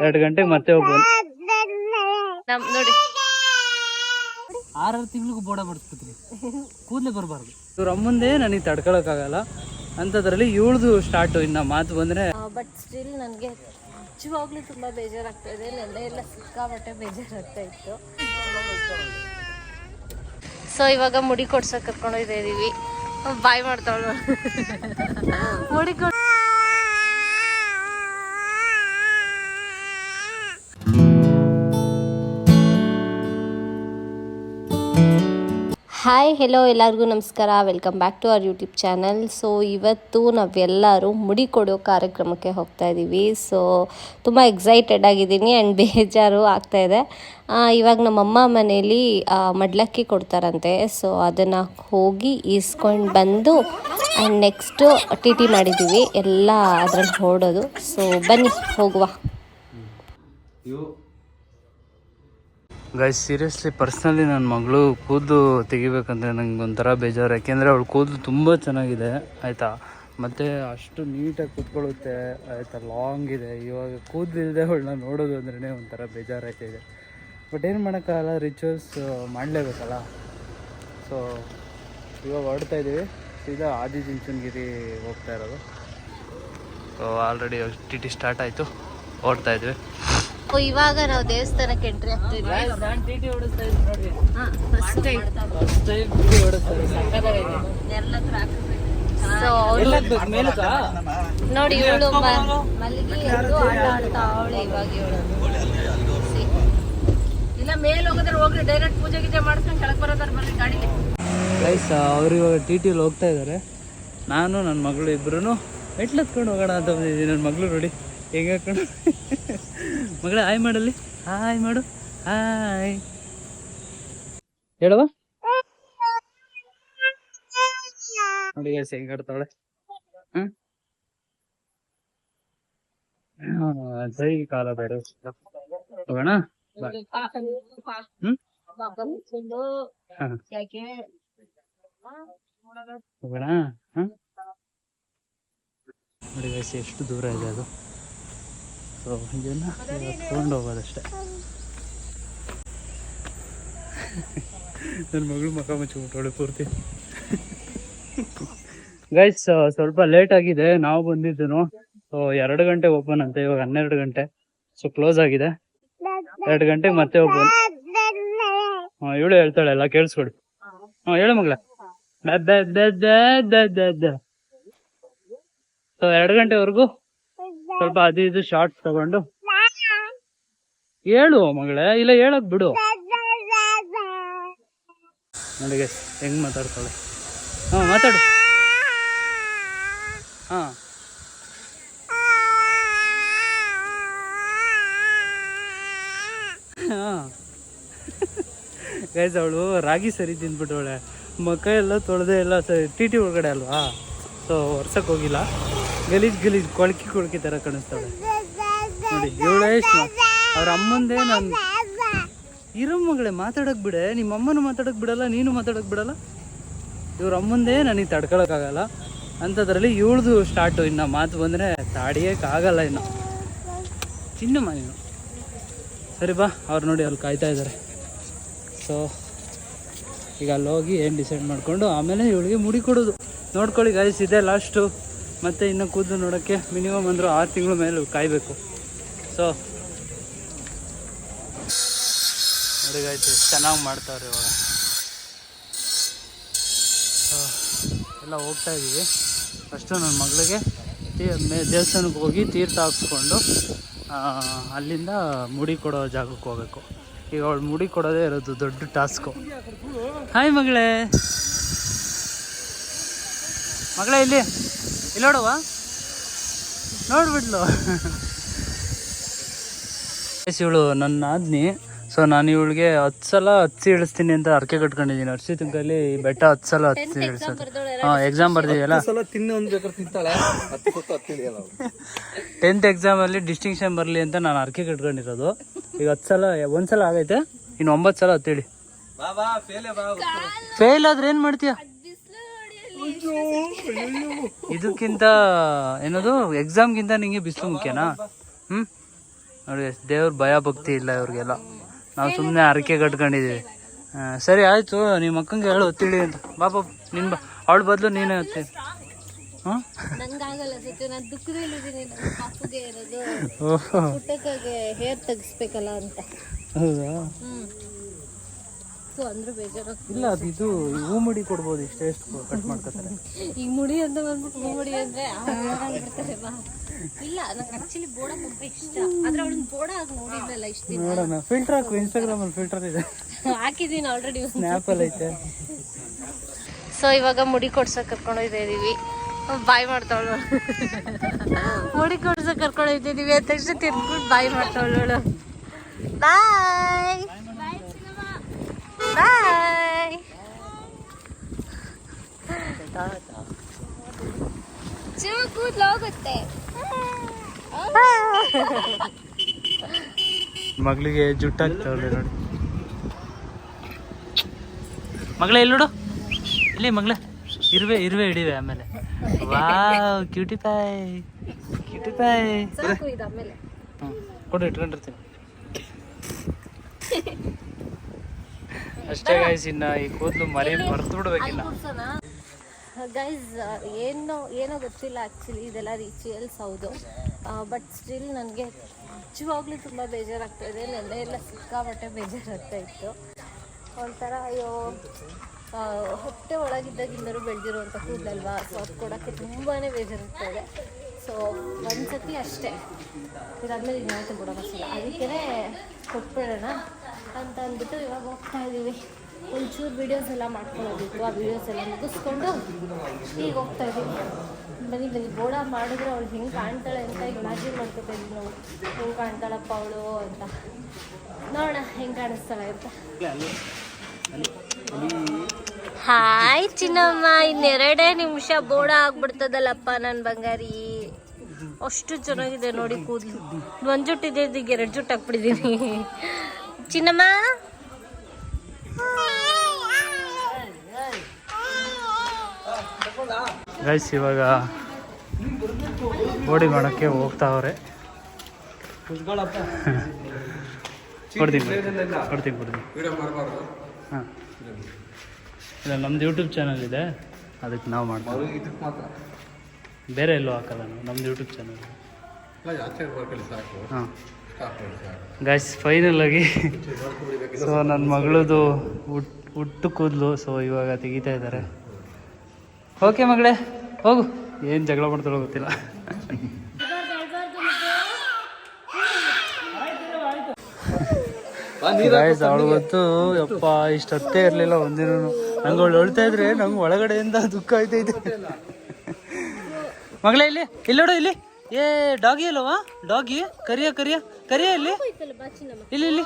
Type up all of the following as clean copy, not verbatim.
2 ಗಂಟೆಗೆ ಮತ್ತೆ ಹೋಗ್ಬೋದು. ನೋಡಿ 6 ತಿಂಗಳಿಗೂ ಬೋಡ ಬಡಿಸ್ಬಿಟ್ರಿ, ಕೂದಲೇ ಬರಬಾರ್ದು. ಇವ್ರ ಅಮ್ಮಂದೇ ನನಗೆ ತಡ್ಕೊಳಕ್ಕಾಗಲ್ಲ ಅಂಥದ್ರಲ್ಲಿ ಇವಳ್ದು ಸ್ಟಾರ್ಟು. ಇನ್ನು ಮಾತು ಬಂದರೆ ಬಟ್ ಸ್ಟಿಲ್ ನನಗೆ ನಿಜವಾಗ್ಲೂ ತುಂಬ ಬೇಜಾರಾಗ್ತಾ ಇದೆ. ನೆನ್ನೆ ಎಲ್ಲ ಸಿಕ್ಕಾಬಟ್ಟೆ ಬೇಜಾರಾಗ್ತಾ ಇತ್ತು. ಸೊ ಇವಾಗ ಮುಡಿ ಕೊಡ್ಸಕ್ಕೆ ಕರ್ಕೊಂಡೋಗ್ತಾ ಇದ್ದೀವಿ. ಬಾಯ್ ಮಾಡ್ತಾಳು ಮುಡಿ ಕೊಡ್. ಹಾಯ್ ಹೆಲೋ ಎಲ್ಲರಿಗೂ ನಮಸ್ಕಾರ, welcome back to our YouTube channel. So ಇವತ್ತು ನಾವೆಲ್ಲರೂ ಮುಡಿ ಕೊಡೋ ಕಾರ್ಯಕ್ರಮಕ್ಕೆ ಹೋಗ್ತಾ ಇದ್ದೀವಿ. ಸೊ ತುಂಬ ಎಕ್ಸೈಟೆಡ್ ಆಗಿದ್ದೀನಿ ಆ್ಯಂಡ್ ಬೇಜಾರು ಆಗ್ತಾಯಿದೆ. ಇವಾಗ ನಮ್ಮಮ್ಮ ಮನೇಲಿ ಮಡ್ಲಕ್ಕಿ ಕೊಡ್ತಾರಂತೆ. ಸೊ ಅದನ್ನು ಹೋಗಿ ಈಸ್ಕೊಂಡು ಬಂದು ಆ್ಯಂಡ್ ನೆಕ್ಸ್ಟು ಟಿ ಟಿ ಮಾಡಿದ್ದೀವಿ, ಎಲ್ಲ ಅದರಲ್ಲಿ ಹೊರಡೋದು. ಸೊ ಬನ್ನಿ ಹೋಗುವ. ಗೈಸ್ ಸೀರಿಯಸ್ಲಿ ಪರ್ಸ್ನಲಿ ನನ್ನ ಮಗಳು ಕೂದಲು ತೆಗಿಬೇಕಂದ್ರೆ ನಂಗೆ ಒಂಥರ ಬೇಜಾರು. ಯಾಕೆಂದರೆ ಅವಳು ಕೂದಲು ತುಂಬ ಚೆನ್ನಾಗಿದೆ ಆಯಿತಾ, ಮತ್ತು ಅಷ್ಟು ನೀಟಾಗಿ ಕೂತ್ಕೊಳ್ಳುತ್ತೆ ಆಯಿತಾ, ಲಾಂಗ್ ಇದೆ. ಇವಾಗ ಕೂದಲು ಇಲ್ಲದೆ ಅವಳನ್ನ ನೋಡೋದು ಅಂದ್ರೇ ಒಂಥರ ಬೇಜಾರಾಗ್ತಾಯಿದೆ. ಬಟ್ ಏನು ಮಾಡೋಕ್ಕಾಗಲ್ಲ, ರಿಚುವಲ್ಸ್ ಮಾಡಲೇಬೇಕಲ್ಲ. ಸೊ ಇವಾಗ ಹೊರಡ್ತಾ ಇದ್ದೀವಿ, ಸೀದಾ ಆದಿಚುಂಚನಗಿರಿ ಹೋಗ್ತಾ ಇರೋದು. So already T T start ಆಯಿತು, ಹೊರಡ್ತಾ ಇದ್ವಿ. ಇವಾಗ ನಾವು ದೇವಸ್ಥಾನಕ್ಕೆ ಎಂಟ್ರಿ ಆಗ್ತಿದ್ವಿ. ನೋಡಿ ಇವಳು ಮಲ್ಲಿಗೆ ಆಟ ಆಡ್ತಾ ಅವಳೆ. ಇವಾಗ ಇವಳು ಇಲ್ಲ ಮೇಲೆ ಹೋಗೋದ್ರೆ ಹೋಗ್ರಿ, ಡೈರೆಕ್ಟ್ ಪೂಜೆ ಗೀಜೆ ಮಾಡ್ಕೊಂಡು ಕೆಳಗೆ ಬರೋದಾರ ಬರ್ರಿ ಗಾಡಿಗೆ. ಗೈಸ್ ಅವ್ರು ಇವಾಗ ಟಿ ಟಿಲಿ ಹೋಗ್ತಾ ಇದ್ದಾರೆ. ನಾನು ನನ್ನ ಮಗಳು ಇಬ್ಬರೂ ಮೆಟ್ಲು ಹತ್ಕೊಂಡು ಹೋಗೋಣ ಅಂತ ಬಂದಿದ್ದೀನಿ. ನನ್ನ ಮಗಳು ನೋಡಿ ಹೆಂಗೆ ಹಾಕೊಂಡು, ಮಗಳೇ ಹಾಯ್ ಮಾಡಲ್ಲಿ, ಹಾಯ್ ಮಾಡು, ಹಾಯ್ ಹೇಳುವ. ನೋಡಿ ಗೈಸ್ ಹೆಂಗೆ ಆಡ್ತಾವಳೆ. ಸೈ ಕಾಲ ಬೇರೆ ಹೋಗೋಣ. ಹೋಗೋಣ. ನೋಡಿ ಗೈಸ್ ಎಷ್ಟು ದೂರ ಇದೆ ಅದು. ಸೊ ಇದನ್ನು ತೊಗೊಂಡು ಹೋಗೋದಷ್ಟೇ. ನನ್ನ ಮಗಳು ಮಕ್ಕ ಮುಚ್ಚಿಬಿಟ್ಟವಳೆ ಪೂರ್ತಿ. ಗೈಸ್ ಸ್ವಲ್ಪ ಲೇಟ್ ಆಗಿದೆ, ನಾವು ಬಂದಿದ್ದು. ಸೊ 2 ಗಂಟೆ ಓಪನ್ ಅಂತ, ಇವಾಗ 12 ಗಂಟೆ. ಸೊ ಕ್ಲೋಸ್ ಆಗಿದೆ. 2 ಗಂಟೆಗೆ ಮತ್ತೆ ಓಪನ್. ಇವಳು ಹೇಳ್ತಾಳೆ ಎಲ್ಲ ಕೇಳಿಸ್ಕೊಡಿ. ಹೇಳು ಮಗಳ. ಸೊ 2 ಗಂಟೆವರೆಗೂ ಸ್ವಲ್ಪ ಅದು ಇದು ಶಾರ್ಟ್ ತಗೊಂಡು ಹೇಳು ಮಗಳೇ, ಇಲ್ಲ ಹೇಳಕ್ ಬಿಡು. ನೋಡಿ ಹೆಂಗ್ ಮಾತಾಡ್ತಾಳೆ. ಮಾತಾಡು. ಗೈಸ್ ಅವಳು ರಾಗಿ ಸರಿ ತಿಂದ್ಬಿಟ್ಟವಳೆ, ಮಕ್ಕ ಎಲ್ಲ ತೊಳೆದೇ ಇಲ್ಲ. ಟಿ ಟಿ ಒಳಗಡೆ ಅಲ್ವಾ, ಸೊ ವರ್ಷಕ್ಕೆ ಹೋಗಿಲ್ಲ. ಗಲೀಜ್ ಕೊಳಕಿ ತರ ಕಾಣಿಸ್ತಾಳೆ ನೋಡಿ. ಇವಳೇ ಅವ್ರ ಅಮ್ಮಂದೇ. ನಾನು ಇರೋ ಮಗಳೇ ಮಾತಾಡಕ್ ಬಿಡೆ, ನಿಮ್ಮ ಅಮ್ಮನೂ ಮಾತಾಡಕ್ ಬಿಡಲ್ಲ, ನೀನು ಮಾತಾಡಕ್ ಬಿಡಲ್ಲ. ಇವ್ರ ಅಮ್ಮಂದೇ ನನಗೆ ತಡ್ಕೊಳಕ್ಕಾಗಲ್ಲ ಅಂಥದ್ರಲ್ಲಿ ಇವಳ್ದು ಸ್ಟಾರ್ಟು. ಇನ್ನು ಮಾತು ಬಂದರೆ ತಾಡಿಯೋಕ್ಕಾಗಲ್ಲ ಇನ್ನು. ಚಿನ್ನಮ್ಮ ನೀನು ಸರಿ ಬಾ. ಅವ್ರು ನೋಡಿ ಅಲ್ಲಿ ಕಾಯ್ತಾ ಇದ್ದಾರೆ. ಸೊ ಈಗ ಅಲ್ಲಿ ಹೋಗಿ ಏನು ಡಿಸೈಡ್ ಮಾಡಿಕೊಂಡು ಆಮೇಲೆ ಇವಳಿಗೆ ಮುಡಿ ಕೊಡೋದು. ನೋಡ್ಕೊಳ್ಳಿ ಗೈಸ್, ಇದೆ ಲಾಸ್ಟು. ಮತ್ತು ಇನ್ನು ಕೂದಲು ನೋಡೋಕ್ಕೆ ಮಿನಿಮಮ್ ಅಂದರೂ 6 ತಿಂಗಳ ಮೇಲೆ ಕಾಯಬೇಕು. ಸೊ ನೋಡಿ ಗೈಸ್ ಎಷ್ಟು ಚೆನ್ನಾಗಿ ಮಾಡ್ತಾವ್ರೆ ಇವಾಗ. ಎಲ್ಲ ಹೋಗ್ತಾ ಇದ್ದೀವಿ. ಫಸ್ಟು ನನ್ನ ಮಗಳಿಗೆ ದೇವಸ್ಥಾನಕ್ಕೆ ಹೋಗಿ ತೀರ್ಥ ಹಾಕ್ಸ್ಕೊಂಡು ಅಲ್ಲಿಂದ ಮುಡಿ ಕೊಡೋ ಜಾಗಕ್ಕೆ ಹೋಗಬೇಕು. ಈಗ ಅವಳು ಮುಡಿ ಕೊಡೋದೇ ಇರೋದು ದೊಡ್ಡ ಟಾಸ್ಕು. ಹಾಯ್ ಮಗಳೇ, ಇಲ್ಲಿ ನೋಡುವ, ನೋಡ್ಬಿಡ್ಲು. ಇವಳು ನನ್ನ ಆದ್ನಿ. ಸೊ ನಾನು ಇವಳಿಗೆ 10 ಸಲ ಹತ್ಸಿ ಇಳಿಸ್ತೀನಿ ಅಂತ ಅರ್ಕೆ ಕಟ್ಕೊಂಡಿದ್ದೀನಿ. ಅರ್ಸಿ ತಿಂಕಲ್ಲಿ ಬೆಟ್ಟ 10 ಸಲ ಹತ್ತಿ ಇಳಿಸೋದು. ಎಕ್ಸಾಮ್ ಬರ್ದಿದೆಯಲ್ಲ, 10th ಎಕ್ಸಾಮಲ್ಲಿ ಡಿಸ್ಟಿಂಕ್ಷನ್ ಬರಲಿ ಅಂತ ನಾನು ಅರ್ಕೆ ಕಟ್ಕೊಂಡಿರೋದು. ಈಗ 10 ಸಲ, 1 ಸಲ ಆಗೈತೆ, ಇನ್ನು 9 ಸಲ ಹತ್ತೇಳಿ. ಫೇಲ್ ಆದ್ರೆ ಏನು ಮಾಡ್ತೀಯ? ಇದಕ್ಕಿಂತ ಏನದು ಎಕ್ಸಾಮ್ಗಿಂತ ನಿಂಗೆ ಬಿಸಿಲು ಮುಖ್ಯನಾ? ನೋಡಿ ದೇವ್ರ ಭಯ ಭಕ್ತಿ ಇಲ್ಲ ಇವ್ರಿಗೆಲ್ಲ. ನಾವು ಸುಮ್ಮನೆ ಹರಕೆ ಕಟ್ಕೊಂಡಿದ್ದೀವಿ. ಸರಿ ಆಯಿತು, ನಿಮ್ಮ ಅಕ್ಕಂಗೆ ಹೇಳು ಒತ್ತಿಡಿ ಅಂತ. ಬಾಬಾ ನಿನ್ನ ಅವಳ ಬದಲು ನೀನೇ ಒತ್ತಿ. ಹಾಂ ಹೇರ್ ತೆಗಿಸ್ಬೇಕಲ್ಲ ಅಂತ. ಹೌದಾ? ಅಂದ್ರೆ ಬೇಜಾರು ಇಲ್ಲ, ಅದು ಇದು ಹೂ ಮುಡಿ ಕೊಡ್ಬೋದು. ಎಷ್ಟು ಕಟ್ ಮಾಡ್ಕೊತಾರೆ ಈಗ ಮುಡಿ ಅಂತ ಬಂದ್ಬಿಟ್ಟು ಹೂ ಮುಡಿ ಅಂದ್ರೆ ಬಿಡ್ತಾರೆ. ಇಲ್ಲ, ನಂಗೆ ಆಕ್ಚುಲಿ ಬೋಡ ತುಂಬ ಇಷ್ಟ. ಆದ್ರೆ ಅವಳನ್ನ ಬೋಡ ಆಗಿ ನೋಡಿದ್ನಲ್ಲ ಇಷ್ಟ. ನೋಡೋಣ, ಫಿಲ್ಟರ್ ಹಾಕು. ಇನ್ಸ್ಟಾಗ್ರಾಮ್ ಅಲ್ಲಿ ಫಿಲ್ಟರ್ ಇದೆ, ಹಾಕಿದ್ದೀನಿ ಆಲ್ರೆಡಿ, ಸ್ನ್ಯಾಪ್ ಅಲ್ಲಿ ಐತೆ. ಸೊ ಇವಾಗ ಮುಡಿ ಕೊಡ್ಸಕ್ ಕರ್ಕೊಂಡೋಗ್ತಾ ಇದೀವಿ. ಬಾಯ್ ಮಾಡ್ತಾವಳು. ಮುಡಿ ಕೊಡ್ಸಕ್ ಕರ್ಕೊಂಡೋಗ್ತಿದೀವಿ ಅಂತ ತಕ್ಷಣ ತಿರ್ಗ್ಬಿಟ್ಟು ಬಾಯ್ ಮಾಡ್ತಾವಳು. ಬಾಯ್ ಬಾಯ್. ಕೂದಲಾಗುತ್ತೆ. ಮಗಳಿಗೆ ಜುಟ್ಟಾಗ್ತಾವಳೆ ನೋಡಿ. ಮಗಳೇ ಇಲ್ಲಿ ನೋಡು, ಇಲ್ಲಿ ಮಗಳೇ. ಇರುವೆ ಹಿಡಿವೆ ಆಮೇಲೆ. Wow, cutie Pai, cutie Pai. ಕೊಡು, ಇಟ್ಕೊಂಡಿರ್ತೀನಿ ಅಷ್ಟೇ ಗೈಸ್. ಇನ್ನ ಈ ಕೂದಲು ಮರ್ತು ಬಿಡ್ಬೇಕಿಲ್ಲ ಗೈಸ್. ಏನೋ ಗೊತ್ತಿಲ್ಲ ಆ್ಯಕ್ಚುಲಿ, ಇದೆಲ್ಲ ರಿಚುವಲ್ಸ್ ಹೌದು. ಬಟ್ ಸ್ಟಿಲ್ ನನಗೆ ನಿಜವಾಗ್ಲೂ ತುಂಬ ಬೇಜಾರಾಗ್ತಾಯಿದೆ. ನೆನ್ನೆ ಎಲ್ಲ ಸಿಕ್ಕಾಪಟ್ಟೆ ಬೇಜಾರಾಗ್ತಾ ಇತ್ತು. ಒಂಥರ ಅಯ್ಯೋ, ಹೊಟ್ಟೆ ಒಳಗಿದ್ದಾಗಿಂದಲೂ ಬೆಳೆದಿರುವಂಥ ಕೂದಲಲ್ವಾ, ಸೊ ಅದು ಕೊಡೋಕ್ಕೆ ತುಂಬಾ ಬೇಜಾರಾಗ್ತಾಯಿದೆ. ಸೊ ಒಂದ್ಸತಿ ಅಷ್ಟೇ, ಇದಾದ್ಮೇಲೆ ಇನ್ಯಾವತ್ತೂ ಕೊಡೋಕ್ಕಿಲ್ಲ. ಅದಕ್ಕೇ ಕೊಟ್ಬಿಡೋಣ ಅಂತ ಅಂದ್ಬಿಟ್ಟು ಇವಾಗ ಹೋಗ್ತಾ ಇದ್ದೀವಿ. ಒಂಚೂರು ವೀಡಿಯೋಸ್ ಎಲ್ಲ ಮಾಡ್ಕೊಳ್ಳೋದಿತ್ತು, ಆ ವೀಡಿಯೋಸ್ ಎಲ್ಲ ಮುಗಿಸ್ಕೊಂಡು ಈಗ ಹೋಗ್ತಾ ಇದ್ದೀವಿ. ಬನ್ನಿ ಬೋಡ ಮಾಡಿದ್ರೆ ಅವಳು ಹೆಂಗೆ ಕಾಣ್ತಾಳೆ ಅಂತ ಇಮ್ಯಾಜಿನ್ ಮಾಡ್ಕೊತಾ ಇದ್ದೀವಿ ನಾವು. ಹೆಂಗೆ ಕಾಣ್ತಾಳಪ್ಪ ಅವಳು ಅಂತ. ನೋಡೋಣ ಹೆಂಗೆ ಕಾಣಿಸ್ತಾಳೆ ಅಂತ. ಹಾಯ್ ಚಿನ್ನಮ್ಮ, ಇನ್ನೆರಡೇ ನಿಮಿಷ ಬೋಡ ಆಗ್ಬಿಡ್ತದಲ್ಲಪ್ಪ ನನ್ನ ಬಂಗಾರಿ. ಅಷ್ಟು ಚೆನ್ನಾಗಿದೆ ನೋಡಿ ಕೂದಲು. ಒಂದು ಜುಟ್ಟಿದೆ, ಈಗ 2 ಜುಟ್ಟು ಹಾಕ್ಬಿಟ್ಟಿದ್ದೀನಿ. ಚಿನ್ನಮ್ಮ ಗೈಸ್, ಇವಾಗ ಬೋಡಿ ಮಾಡೋಕ್ಕೆ ಹೋಗ್ತಾವ್ರೆ. ಕೊಡ್ತೀನಿ. ಹಾಂ, ಇಲ್ಲ, ನಮ್ದು ಯೂಟ್ಯೂಬ್ ಚಾನಲ್ ಇದೆ, ಅದಕ್ಕೆ ನಾವು ಮಾಡ್ತೀವಿ. ಬೇರೆ ಎಲ್ಲೂ ಹಾಕಲ್ಲ ನಾವು, ನಮ್ದು ಯೂಟ್ಯೂಬ್ ಚಾನಲ್. ಹಾಂ ಗೈಸ್, ಫೈನಲ್ ಆಗಿ ಸೊ ನನ್ನ ಮಗಳದು ಹುಟ್ಟು ಕೂದಲು ಸೊ ಇವಾಗ ತೆಗಿತಾ ಇದ್ದಾರೆ. ಓಕೆ ಮಗಳೇ, ಹೋಗು. ಏನು ಜಗಳ ಮಾಡ್ತಾಳೋ ಗೊತ್ತಿಲ್ಲ. ಗೈಸ್, ಅವಳು ಗೊತ್ತು ಯಪ್ಪ, ಇಷ್ಟು ಹತ್ತೇ ಇರಲಿಲ್ಲ ಒಂದಿನೂ. ನಂಗೆ ಅವಳು ಹೇಳ್ತಾ ಇದ್ರೆ ನಂಗೆ ಒಳಗಡೆಯಿಂದ ದುಃಖ ಆಯ್ತೈತೆ. ಮಗಳೇ ಇಲ್ಲಿ ನೋಡು, ಇಲ್ಲಿ ಏ ಡಾಗಿ ಅಲ್ಲವಾ? ಡಾಗಿ ಕರಿಯ ಇಲ್ಲಿ ಇಲ್ಲಿ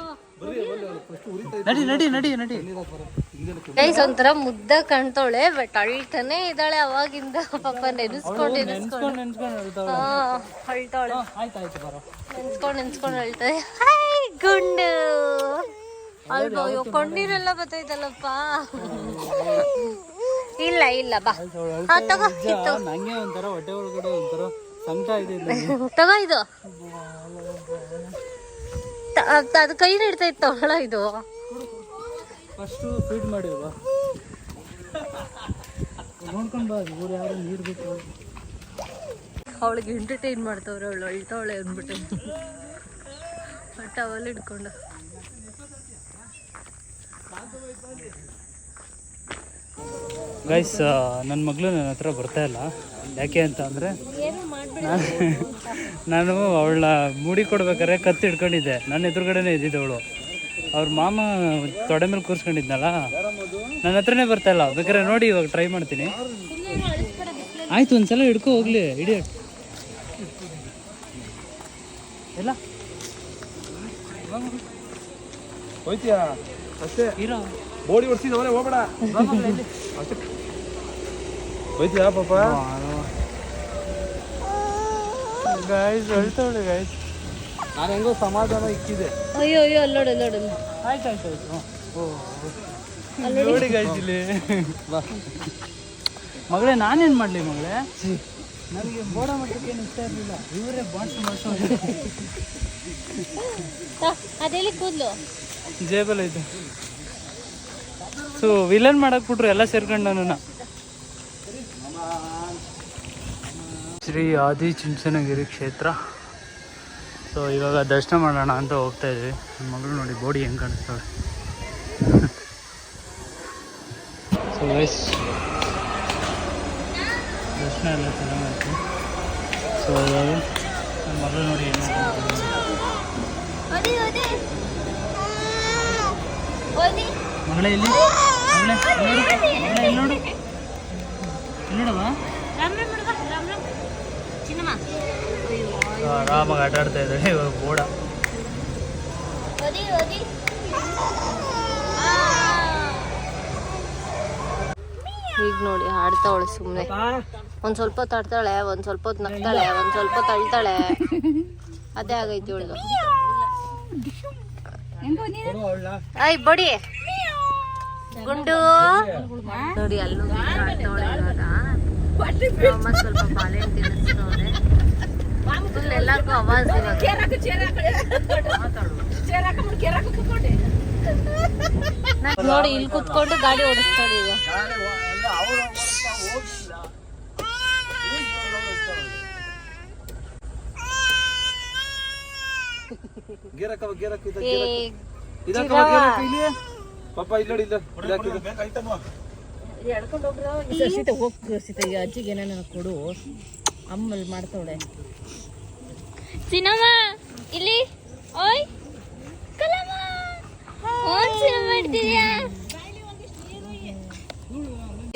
ನಡಿ. ಗೈಸ್, ಒಂಥರ ಮುದ್ದ ಕಾಣ್ತಾವಳೆ, ಬಟ್ ಅಳ್ತಾನೆ ಇದ್ದಾಳೆ ಅವಾಗಿಂದ. ಪಾಪ ನೆನ್ಸ್ಕೊಂಡು ಅಳ್ತಾವಳೆ. ನೆನ್ಸ್ಕೊಂಡು ಅಳ್ತಾಳೆ. ಹಾಯ್ ಗುಂಡು ಅಲ್ವಾ? ಕೊಂಡಿರೆಲ್ಲ ಬರ್ತೈತಲ್ಲಪ್ಪ. ಇಲ್ಲ ಬಾ, ತಗೋ. ನಂಗೆ ಒಂಥರ ಹೊಟ್ಟೆ ಒಳಗಡೆ ಒಂಥರ ಸಂಕಟ ಇದೆ. ತಗೋ ಇದು. ಅದು ಕೈ ನೀಡ್ತಾ ಇತ್ತವಳ ಇದು. ಫಸ್ಟು ಫೀಡ್ ಮಾಡಿಲ್ವಾ? ನೋಡ್ಕೊಂಡು ಬಾ, ಇವ್ರು ಯಾರು ನೀರು ಬೇಕು. ಅವಳಿಗೆ ಎಂಟರ್ಟೈನ್ ಮಾಡ್ತವ್ರೆ, ಅವಳು ಅಳ್ತಾವಳೆ ಅಂದ್ಬಿಟ್ಟು ಟವಲ್ ಹಿಡ್ಕೊಂಡು. ಗೈಸ್, ನನ್ನ ಮಗಳು ನನ್ನ ಹತ್ರ ಬರ್ತಾ ಇಲ್ಲ. ಯಾಕೆ ಅಂತ ಅಂದರೆ, ನಾನು ಅವಳನ್ನ ಮೂಡಿ ಕೊಡ್ಬೇಕಾದ್ರೆ ಕತ್ತು ಹಿಡ್ಕೊಂಡಿದ್ದೆ. ನನ್ನ ಎದುರುಗಡೆನೇ ಇದ್ದಿದ್ದವಳು. ಅವ್ರ ಮಾಮ ತೊಡೆ ಮೇಲೆ ಕೂರಿಸ್ಕೊಂಡಿದ್ನಲ್ಲ, ನನ್ನ ಹತ್ರನೇ ಬರ್ತಾ ಇಲ್ಲ. ಬೇಕಾದ್ರೆ ನೋಡಿ, ಇವಾಗ ಟ್ರೈ ಮಾಡ್ತೀನಿ. ಆಯ್ತು, ಒಂದ್ಸಲ ಹಿಡ್ಕೊ ಹೋಗ್ಲಿ. ಇಡಿಯಟ್ ಎಲ್ಲ ಹೋಯ್ತೀಯಾ? ಅಷ್ಟೇ ಇರೋ ಬೋಡಿ ಹೊಡ್ಸಿದವರೇ ಹೋಗ್ಬೇಡ. ಅಷ್ಟೇ ಹೋಯ್ತೀಯಾ ಪಾಪ? ಗೈಸ್, ಹೇಳ್ತಾವಳೆ ಗೈಸ್. ನಾನು ಹೆಂಗೋ ಸಮಾಧಾನ ಇಕ್ಕಿದೆ. ಅಯ್ಯೋ ಅಲ್ಲೋಡು. ಆಯ್ತು. ನೋಡಿ ಗೈಸ್, ಇಲ್ಲಿ ಮಗಳೇ, ನಾನೇನು ಮಾಡಲಿ ಮಗಳೇ? ನನಗೆ ಬೋಡ ಮಟ್ಟಕ್ಕೆ ಏನು ಇಷ್ಟ ಇರಲಿಲ್ಲ, ಇವರೇ ಬಾಂಡ್ಸ್ ಮಾಡ್ಸೋದು. ಅದೆಲ್ಲಿ ಕೂದಲು ಜೇಬಲ್ ಐತೆ. ಸೊ ವಿಲನ್ ಮಾಡಕ್ ಬಿಟ್ರು ಎಲ್ಲ ಸೇರ್ಕೊಂಡು ನನ್ನ. ಶ್ರೀ ಆದಿಚುಂಚನಗಿರಿ ಕ್ಷೇತ್ರ. ಸೊ ಇವಾಗ ದರ್ಶನ ಮಾಡೋಣ ಅಂತ ಹೋಗ್ತಾ ಇದ್ವಿ. ನನ್ನ ಮಗಳು ನೋಡಿ ಬೋಡಿ ಹೆಂಗೆ ಕಾಣಿಸ್ತಾಳೆ. ಸೊ ವೈಸ್ ದರ್ಶನ ಎಲ್ಲ ಚೆನ್ನಾಗಾಯ್ತು. ಸೊ ಇವಾಗ ನನ್ನ ಮಗಳು ನೋಡಿ ಏನು ಮಗಳೇ ಇಲ್ಲಿ ನೋಡು ನೋಡವ ಆರಾಮಾಗಿ ಆಟ ಆಡ್ತಾ ಇದ್ದಾಳೆ ಇವಾಗ ಬೋಡ. ಈಗ ನೋಡಿ ಆಡ್ತಾವಳೆ ಸುಮ್ಮನೆ. ಒಂದ್ ಸ್ವಲ್ಪ ಹೊತ್ತು ಆಡ್ತಾಳೆ, ಒಂದ್ ಸ್ವಲ್ಪ ಹೊತ್ತು ನಗ್ತಾಳೆ, ಒಂದ್ ಸ್ವಲ್ಪ ಹೊತ್ತು ಅಳ್ತಾಳೆ. ಅದೇ ಆಗೈತಿ ಇವಳ್ದು. ಐ ಬಡಿ ಗುಂಡು ನೋಡಿ ಅಲ್ಲೂ ಆಡ್ತಾವಳೆ. ಇವಾಗ ಅಮ್ಮ ಸ್ವಲ್ಪ ಬಾಳೆಹಣ್ಣು ತಿನ್ನಿಸ್ತವ್ರೆ. ಫುಲ್ ಎಲ್ಲರಿಗೂ ಆವಾಜ್ ಇವಾಗ. ನೋಡಿ ಇಲ್ಲಿ ಕುತ್ಕೊಂಡು ಗಾಡಿ ಓಡಿಸ್ತಾಳೆ ಈಗ. ಪಾಪ ಇಲ್ಲಿ ಈಗ ಅಜ್ಜಿಗೆ ಏನೇನ ಕೊಡು, ಅಮ್ಮಲ್ಲಿ ಮಾಡ್ತಾವಳೆ. ಸಿನಮ್ಮ ಇಲ್ಲಿ ಓಯ್ ಕಲಮ್ಮ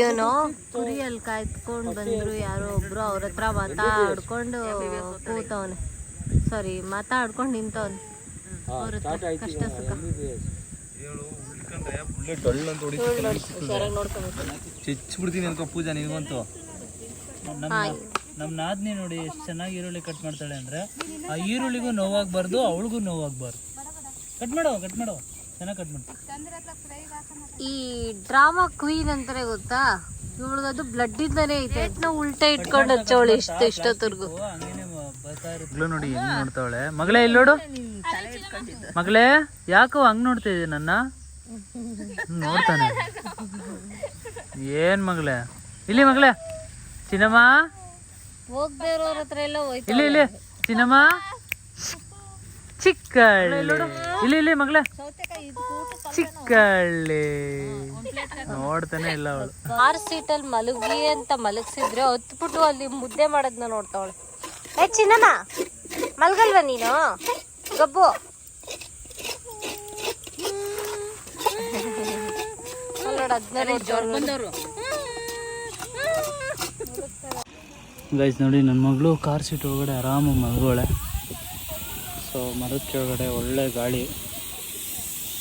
ಏನೋ ಕುರಿಯಲ್ಲಿ ಕಾಯ್ತ್ಕೊಂಡು ಬಂದ್ರು ಯಾರೋ ಒಬ್ರು. ಅವ್ರ ಹತ್ರ ಮಾತಾಡ್ಕೊಂಡು ಕೂತವನೆ, ಸಾರಿ ಮಾತಾಡ್ಕೊಂಡು ನಿಂತವನೆ. ಅವ್ರ ಹತ್ರ ಕಷ್ಟ ಸುಖ ಚಿಚ್ಬಿಡ್ತೀನಿ ಅನ್ಕೋ ಪೂಜಾ ನಿನ್ಗಂತೂ. ನಮ್ಮ ನಾದ್ನಿ ನೋಡಿ ಎಷ್ಟು ಚೆನ್ನಾಗಿ ಈರುಳ್ಳಿ ಕಟ್ ಮಾಡ್ತಾಳೆ ಅಂದ್ರೆ, ಆ ಈರುಳ್ಳಿಗೂ ನೋವಾಗಬಾರ್ದು, ಅವಳಿಗೂ ನೋವಾಗಬಾರ್ದು. ಕಟ್ ಮಾಡೋ ಚೆನ್ನಾಗಿ ಕಟ್ ಮಾಡ್ತಾರೆ. ಈ ಡ್ರಾಮಾ ಕ್ವೀನ್ ಅಂತಾರೆ ಗೊತ್ತಾ, ಇವಳಗದು ಬ್ಲಡ್ ಇಂದಾನೆ ಐತೆ. ನಾವು ಉಲ್ಟಾ ಇಟ್ಕೊಂಡು ಹಚ್ಚವಳು ಇಷ್ಟೊತ್ತರ್ಗು. ನೋಡಿ ಹೆಂಗ್ ನೋಡ್ತಾವಳೆ. ಮಗಳೇ ಇಲ್ಲಿ ನೋಡು, ಮಗಳೇ ಯಾಕೋ ಹಂಗ್ ನೋಡ್ತಾ ಇದೀಯ ನನ್ನ. ನೋಡ್ತಾನೆ ಏನ್ ಮಗಳೇ, ಇಲ್ಲಿ ಮಗಳೇ ಚಿನ್ನಮ್ಮ ಹೋಗ್ದೇ ಇರೋರ ಹತ್ರ ಎಲ್ಲ ಹೋಯ್ತು. ಇಲ್ಲಿ ಚಿನ್ನಮ್ಮ ಚಿಕ್ಕಳ್ಳಿ, ಇಲ್ಲಿ ಮಗಳೇ ಚಿಕ್ಕಳ್ಳಿ. ನೋಡ್ತಾನೆ ಇಲ್ಲ ಅವಳು. ಕಾರ್ ಸೀಟಲ್ಲಿ ಮಲಗಿ ಅಂತ ಮಲಗಿಸಿದ್ರೆ ಹೊತ್ಬಿಟ್ಟು ಅಲ್ಲಿ ಮುದ್ದೆ ಮಾಡೋದನ್ನ ನೋಡ್ತಾವಳೆ. ಏ ಚಿನ್ನಮ್ಮ ಮಲ್ಗಲ್ವ ನೀನು ಗಬ್ಬು? ಗೈಸ್ ನೋಡಿ ನನ್ನ ಮಗಳು ಕಾರ್ ಸೀಟ್ ಒಳಗಡೆ ಆರಾಮಾಗಿ ಮಲಗೋಳೆ. ಸೊ ಮರದ ಕೆಳಗಡೆ ಒಳ್ಳೆ ಗಾಳಿ.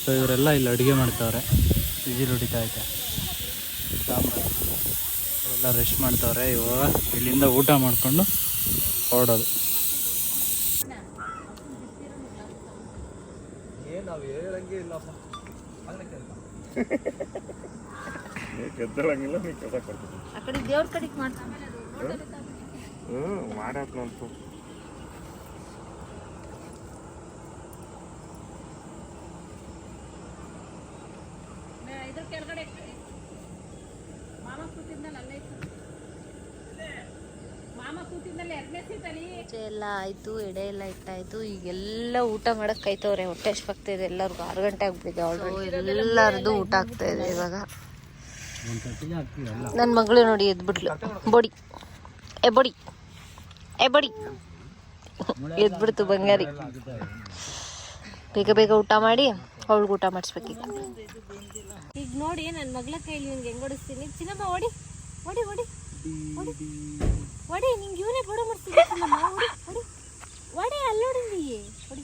ಸೊ ಇವರೆಲ್ಲ ಇಲ್ಲಿ ಅಡುಗೆ ಮಾಡ್ತಾವ್ರೆ, ವಿಜಿಲ್ ಹೊಡಿತಾ ಐತೆ. ಸಾಂಬಾರು ಅವರೆಲ್ಲ ರೆಸ್ಟ್ ಮಾಡ್ತಾವ್ರೆ. ಇವಾಗ ಇಲ್ಲಿಂದ ಊಟ ಮಾಡಿಕೊಂಡು ಹೊರಡೋದು. ಆ ಕಡೆ ದೇವ್ರ ಕಡೆಗೆ ಮಾಡ್ತಾನೆ ಮಾಡತ್ನಂತು. ಇದ್ರ ಕೆಳಗಡೆ ಮಾಮ ಕೂತಿದ್ನಲ್ಲ ಅಲ್ಲೇ ಮಾಮ ಕೂತಿದ್ನಲ್ಲ ಎರಡನೇ ಸೀಟಲ್ಲಿ. ಎಲ್ಲ ಆಯ್ತು, ಎಡೆ ಎಲ್ಲ ಇಟ್ಟಾಯ್ತು. ಈಗೆಲ್ಲ ಊಟ ಮಾಡಕ್ ಕಾಯ್ತವ್ರೆ. ಹೊಟ್ಟೆ ಅಷ್ಟಾಗ್ತಾ ಇದೆ ಎಲ್ಲರಿಗೂ. 6 ಗಂಟೆ ಆಗ್ಬಿಟ್ಟಿದೆ ಆಲ್ರೆಡಿ. ಎಲ್ಲರದು ಊಟ ಆಗ್ತಾ ಇದೆ ಇವಾಗ. ನನ್ನ ಮಗಳು ನೋಡಿ ಎದ್ಬಿಟ್ಲು. ಬೊಡಿ ಎದ್ಬಿಡ್ತು ಬಂಗಾರಿ. ಬೇಗ ಬೇಗ ಊಟ ಮಾಡಿ ಅವಳಿಗೆ ಊಟ ಮಾಡಿಸ್ಬೇಕೀಗ. ಈಗ ನೋಡಿ ನನ್ನ ಮಗಳ ಕೈಲಿ ಇವ್ನಿಗೆ ಹೆಂಗ್ ಹೊಡಿಸ್ತೀನಿ. ಚಿನ್ನಮ್ಮ ಹೊಡಿ ಹೊಡಿ ಹೊಡಿ ಹೊಡಿ ಹೊಡಿ. ನಿಂಗೆ ಇವನೇ ಬೋಡ ಮಾಡ್ತೀನಿ. ಹೊಡಿ ಹೊಡಿ ಅಲ್ಲೋಡಿ ಹೊಡಿ.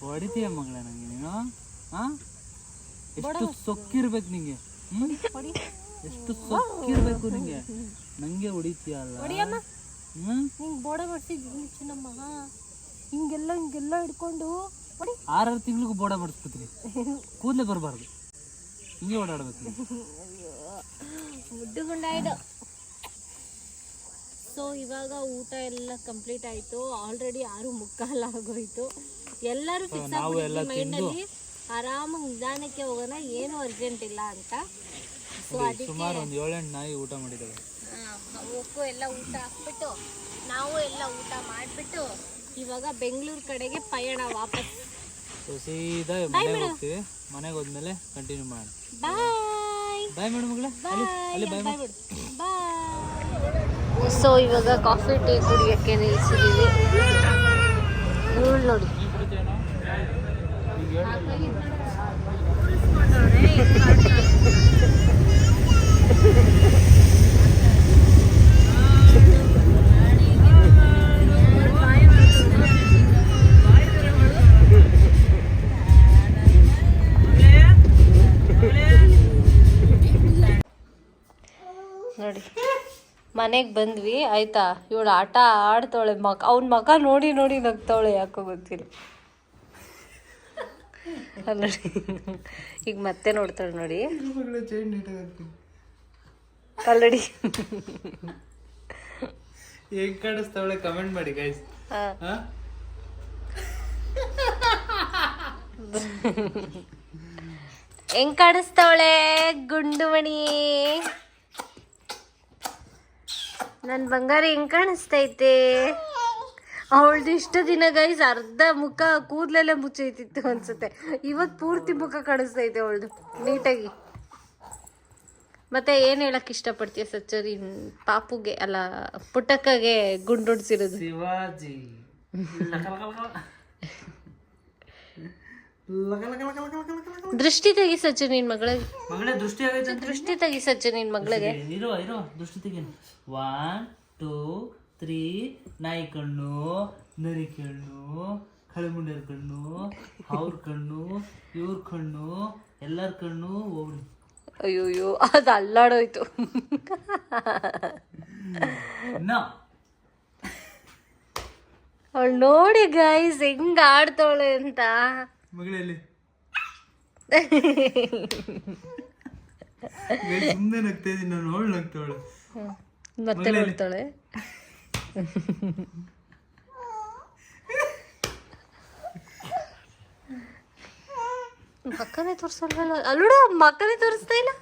ಹೊಡಿತೀಯ ಮಗಳ ನಂಗೆ ನೀನು? ಎಷ್ಟು ಸೊಕ್ಕಿರ್ಬೇಕು ನಿಂಗೆ, ಎಷ್ಟು ಸೊಕ್ಕಿರ್ಬೇಕು ನಿಂಗೆ. ನಂಗೆ ಹೊಡಿತೀಯ ಅಲ್ಲ? ನಿಂಗೆ ಬೋಡ ಮಾಡ್ಸಿದ್ವಿ ಚಿನ್ನಮ್ಮ. ಹಿಂಗೆಲ್ಲ ಹಿಡ್ಕೊಂಡು 6 ತಿಂಗಳಿಗೂ ಬೋಡ ಮಾಡಿಸ್ಬಿಡ್ತೀನಿ. ಕೂದಲೇ ಬರಬಾರ್ದು, ಹಿಂಗೆ ಓಡಾಡ್ಬೇಕು. ಮುದ್ದು ಗುಂಡಾಯ್ಡು ಸೊ ಇವಾಗ ಊಟ ಎಲ್ಲ ಕಂಪ್ಲೀಟ್ ಆಯಿತು. ಆಲ್ರೆಡಿ 6:45 ಆಗೋಯ್ತು. ಎಲ್ಲರೂ ಫಿಕ್ಸ್ ಆಗ್ಬಿಟ್ಟಿದ್ವಿ ಮೈಂಡಲ್ಲಿ ಆರಾಮಾಗಿ ನಿಧಾನಕ್ಕೆ ಹೋಗೋಣ, ಏನು ಅರ್ಜೆಂಟ್ ಇಲ್ಲ ಅಂತ. ಸೊ ಅದಕ್ಕೆ ಸುಮಾರು ಒಂದು 7-8 ನಾಯಿ ಊಟ ಮಾಡಿದ್ದಾವೆ. ಅವಕ್ಕೂ ಎಲ್ಲ ಊಟ ಹಾಕ್ಬಿಟ್ಟು ನಾವು ಎಲ್ಲ ಊಟ ಮಾಡಿಬಿಟ್ಟು ಇವಾಗ ಬೆಂಗಳೂರು ಕಡೆಗೆ ಪಯಣ ವಾಪಸ್. ಸೊ ಸೀದಾ ಮನೆಗೆ ಹೋಗ್ತೀವಿ. ಮನೆಗೆ ಹೋದ್ಮೇಲೆ ಕಂಟಿನ್ಯೂ ಮಾಡೋಣ. ಬಾಯ್ ಬಾಯ್ ಮೇಡಮ್ ಮಗಳೇ, ಅಲ್ಲಿ ಬಾಯ್ ಮಾಡಿ. ಬಾಯ್. ಸೊ ಇವಾಗ ಕಾಫಿ ಟೀ ಕುಡಿಯೋಕ್ಕೆ ನಿಲ್ಸಿದ್ದೀವಿ. ಇವಳು ನೋಡಿ ನೋಡಿ ಮನೆಗೆ ಬಂದ್ವಿ ಆಯ್ತಾ. ಇವಳು ಆಟ ಆಡ್ತಾವಳೆ, ಅವ್ನ ಮಗ ನೋಡಿ ನೋಡಿ ನಗ್ತಾವಳೆ, ಯಾಕೋ ಗೊತ್ತಿಲ್ಲ. ನೋಡಿ ಈಗ ಮತ್ತೆ ನೋಡ್ತಾಳೆ ನೋಡಿ ಆಲ್ರೆಡಿ. ಹೇಗ್ ಕಾಣಿಸ್ತಾವಳೆ ಕಮೆಂಟ್ ಮಾಡಿ ಗೈಸ್. ಹೆಂಗ್ ಕಾಣಿಸ್ತಾವಳೆ ಗುಂಡುಮಣಿ, ನನ್ನ ಬಂಗಾರ ಹೆಂಗ್ ಕಾಣಿಸ್ತೈತೆ. ಅವಳ್ದು ಇಷ್ಟು ದಿನ ಗೈಸ್ ಅರ್ಧ ಮುಖ ಕೂದಲೆಲ್ಲ ಮುಚ್ಚೈತಿತ್ತು ಅನ್ಸುತ್ತೆ, ಇವತ್ತು ಪೂರ್ತಿ ಮುಖ ಕಾಣಿಸ್ತೈತೆ ಅವಳ್ದು ನೀಟಾಗಿ. ಮತ್ತೆ ಏನ್ ಹೇಳಕ್ ಇಷ್ಟಪಡ್ತೀಯ ಸಚ್ಚರಿ ಪಾಪುಗೆ ಅಲ್ಲ ಪುಟ್ಟಕ್ಕಗೆ ಗುಂಡೊಡ್ಸಿರೋದು? ಶಿವಾಜಿ ದೃಷ್ಟಿ ತೆಗಿ ಸಚ್ಚು ನಿನ್ ಮಗಳಿಗೆ. ಮಗಳೇ ದೃಷ್ಟಿ ಆಗೈತೆ. ದೃಷ್ಟಿ ತೆಗಿ ಸಚ್ಚು ನಿನ್ ಮಗಳಿಗೆ. ಇರೋ ದೃಷ್ಟಿ ತೆಗೀನು. 1 2 3 ನಾಯಿ ಕಣ್ಣು, ನರಿ ಕಣ್ಣು, ಕಳಮುಂಡರ ಕಣ್ಣು, ಅವ್ರ ಕಣ್ಣು, ಇವ್ರ ಕಣ್ಣು, ಎಲ್ಲರ ಕಣ್ಣು ಹೋಗ್ಲಿ. ಅಯ್ಯೋಯ್ಯೋ ಅದು ಅಲ್ಲಾಡೋಯ್ತು. ಅವಳು ನೋಡಿ ಗೈಸ್ ಹೆಂಗ್ ಆಡ್ತಾವಳೆ ಅಂತ. ಮಗಳಲ್ಲಿ ಸುಮ್ಮನೆ ನಗ್ತಾ ಇದೀನಿ ನಾನು, ಅವಳು ನಗ್ತಾವಳೆ. ಮತ್ತೆ ನೋಡ್ತಾಳೆ. ಮಕ್ಕನೇ ತೋರ್ಸಲ್ವಲ್ಲ, ಅಲ್ಲೋಡ ಮಕ್ಕನೇ ತೋರಿಸ್ತಾ ಇಲ್ಲ.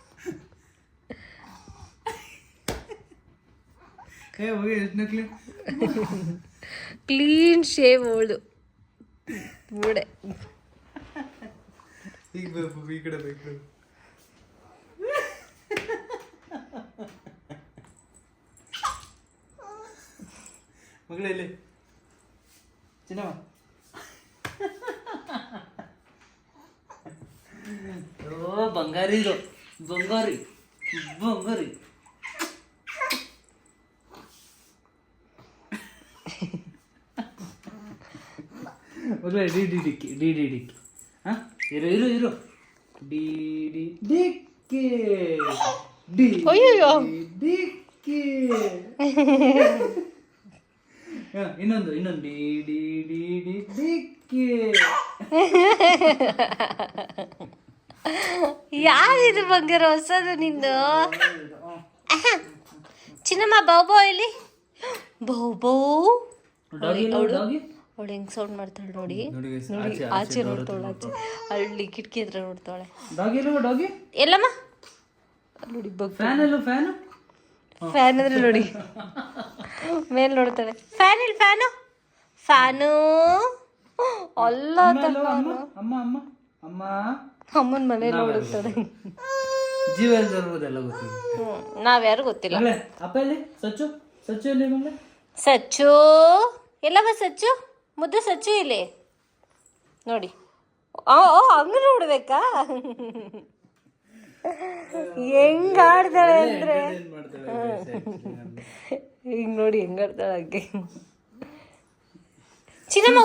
ಕ್ಲೀನ್ ಶೇವ್ ಅವಳು ಬೂಡೆ. ಈಗ ಈ ಕಡೆ ಬೇಕು ಮಗಳಲ್ಲಿ ಚಿನ್ನಮ್ಮ. ಓ ಬಂಗಾರಿ ಇದು, ಬಂಗಾರಿ ಬಂಗಾರಿ. ಮಗಳೇ ಡಿ ಡಿ ಡಿಕ್ಕಿ ಡಿ ಡಿ ಡಿಕ್ಕಿ. ಹಾಂ ಇರು ಇರು ಇರು. ಡಿ ಡಿ ಡಿಕ್ಕಿ ಡಿ ಡಿಕ್ಕಿ. ಇನ್ನೊಂದು ಡಿ ಡಿ ಡಿ ಡಿ ಡಿಕ್ಕಿ. ಯಾರಿದು ಬಂಗಾರ ಹೊಸದು ನಿಂದು? ಚಿನ್ನಮ್ಮ ಬಾಬೋ ಇಲ್ಲಿ ಬಾಬೋ. ಅವಳು ಹೆಂಗ್ ಸೌಂಡ್ ಮಾಡ್ತಾಳೆ ನೋಡಿ ನೋಡಿ. ಆಚೆ ನೋಡ್ತಾವಳ, ಆಚೆ ಅಲ್ಲಿ ಕಿಟಕಿ ಹತ್ರ ನೋಡ್ತಾವಳೆ. ಎಲ್ಲಮ್ಮ ನೋಡಿ ಫ್ಯಾನ್ ಅಂದ್ರೆ ನೋಡಿ ಮೇಲ್ ನೋಡ್ತಾಳೆ. ಫ್ಯಾನ್ ಇಲ್ಲಿ ಫ್ಯಾನು ಫ್ಯಾನು ಅಲ್ಲ ಅಮ್ಮನ ಮನೇಲಿ ನೋಡುತ್ತಾಳೆ. ನಾವ್ಯಾರು ಗೊತ್ತಿಲ್ಲ. ಸಚ್ಚು ಎಲ್ಲಮ್ಮ ಸಚ್ಚು ಮುದ್ದು ಸಚ್ಚು ಇಲ್ಲಿ ನೋಡಿ. ಹಂಗ ನೋಡ್ಬೇಕಾ ಹೆಂಗ ಆಡ್ತಾಳೆ ಅಂದ್ರೆ. ಹಿಂಗ್ ನೋಡಿ ಹೆಂಗ ಆಡ್ತಾಳೆ ಹಾಗೆ. ಚಿನ್ನಮ್ಮ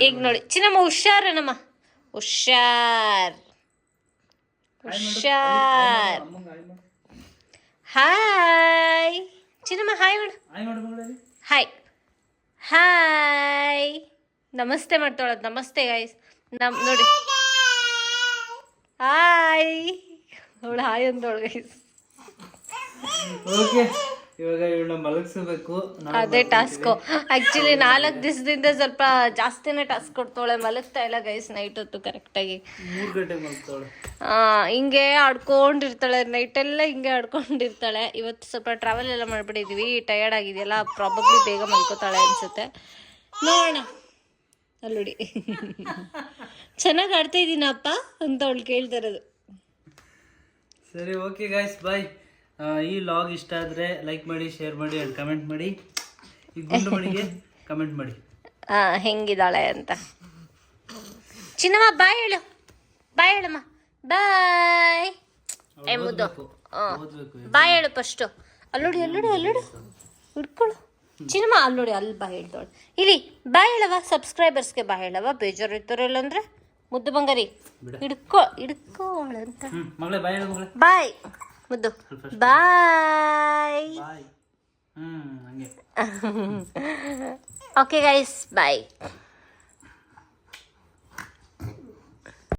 ಈಗ ನೋಡಿ ಚಿನ್ನಮ್ಮ ಹುಷಾರನಮ್ಮ, ಹುಷಾರ್ ಹುಷಾರ್. ಹಾಯ್ ಚಿನ್ನಮ್ಮ, ಹಾಯ್ ಮಾಡು. ಹಾಯ್ ಹಾಯ್ ನಮಸ್ತೆ ಮಾಡ್ತಾಳದು. ನಮಸ್ತೆ ಗೈಸ್ ನೋಡಿ. ಹಾಯ್ ಅವಳು ಹಾಯ್ ಅಂದವಳು ಗೈಸ್. ಓಕೆ ಇವಾಗ ಇವಳನ್ನ ಮಲಗಿಸ್ಬೇಕು. ಅದೇ ಟಾಸ್ಕು. ಆ್ಯಕ್ಚುಲಿ 4 ದಿವಸದಿಂದ ಸ್ವಲ್ಪ ಜಾಸ್ತಿನೇ ಟಾಸ್ಕ್ ಕೊಡ್ತಾಳೆ. ಮಲಗ್ತಾ ಇಲ್ಲ ಗೈಸ್ ನೈಟ್ ಹೊತ್ತು ಕರೆಕ್ಟಾಗಿ. 3 ಗಂಟೆಗೆ ಮಲಗ್ತಾಳೆ. ಹಿಂಗೆ ಆಡ್ಕೊಂಡಿರ್ತಾಳೆ ನೈಟೆಲ್ಲ, ಹಿಂಗೆ ಆಡ್ಕೊಂಡಿರ್ತಾಳೆ. ಇವತ್ತು ಸ್ವಲ್ಪ ಟ್ರಾವೆಲ್ ಎಲ್ಲ ಮಾಡಿಬಿಟ್ಟಿದ್ವಿ, ಟಯರ್ಡ್ ಆಗಿದೆಯಲ್ಲ, ಪ್ರಾಬಬ್ಲಿ ಬೇಗ ಮಲ್ಕೋತಾಳೆ ಅನಿಸುತ್ತೆ. ನೋಡೋಣ. ಅಲ್ಲುಡಿ ಚೆನ್ನಾಗಿ ಆಡ್ತಾ ಇದ್ದೀನಪ್ಪ ಅಂತ ಅವಳು ಕೇಳ್ತಾ ಇರೋದು. ಸರಿ, ಓಕೆ ಗಾಯ್ಸ್, ಬಾಯ್. ಈ ಲಾಗ್ ಇಷ್ಟ ಆದರೆ ಲೈಕ್ ಮಾಡಿ, ಶೇರ್ ಮಾಡಿ ಆ್ಯಂಡ್ ಕಮೆಂಟ್ ಮಾಡಿ. ಈ ಗುಂಡು ಮಣಿಗೆ ಕಮೆಂಟ್ ಮಾಡಿ ಹೆಂಗಿದ್ದಾಳೆ ಅಂತ. ಚಿನ್ನಮ್ಮ ಬಾಯ್ ಹೇಳು, ಬಾಯ್ ಹೇಳಮ್ಮ, ಬಾಯ್. ಮುದ್ದು ಬಾಯ್ ಹೇಳು ಫಸ್ಟು. ಅಲ್ಲೋಡಿ ಅಲ್ಲೋಡಿ ಅಲ್ಲೋಡು, ಹಿಡ್ಕೊಳ್ಳು ಚಿನ್ನಮ್ಮ. ಅಲ್ಲೋಡಿ ಅಲ್ಲಿ ಬಾಯ್ ಹೇಳ್ತಾಳೆ. ಇಲ್ಲಿ ಬಾಯ್ ಹೇಳವ, ಸಬ್ಸ್ಕ್ರೈಬರ್ಸ್ಗೆ ಬಾಯ್ ಹೇಳವ. ಬೇಜಾರು ಇರ್ತಾರಲ್ಲ ಅಂದರೆ ಮುದ್ದು ಬಂಗಾರಿ ಹಿಡ್ಕೋಳಂತ. ಮಗಳೇ ಬಾಯ್ ಹೇಳು ಮಗಳೇ. ಬಾಯ್ ಮುದ್ದು, ಬಾಯ್. ಬಾಯ್. ಹಂಗೆ. ಓಕೆ ಗೈಸ್, ಬಾಯ್.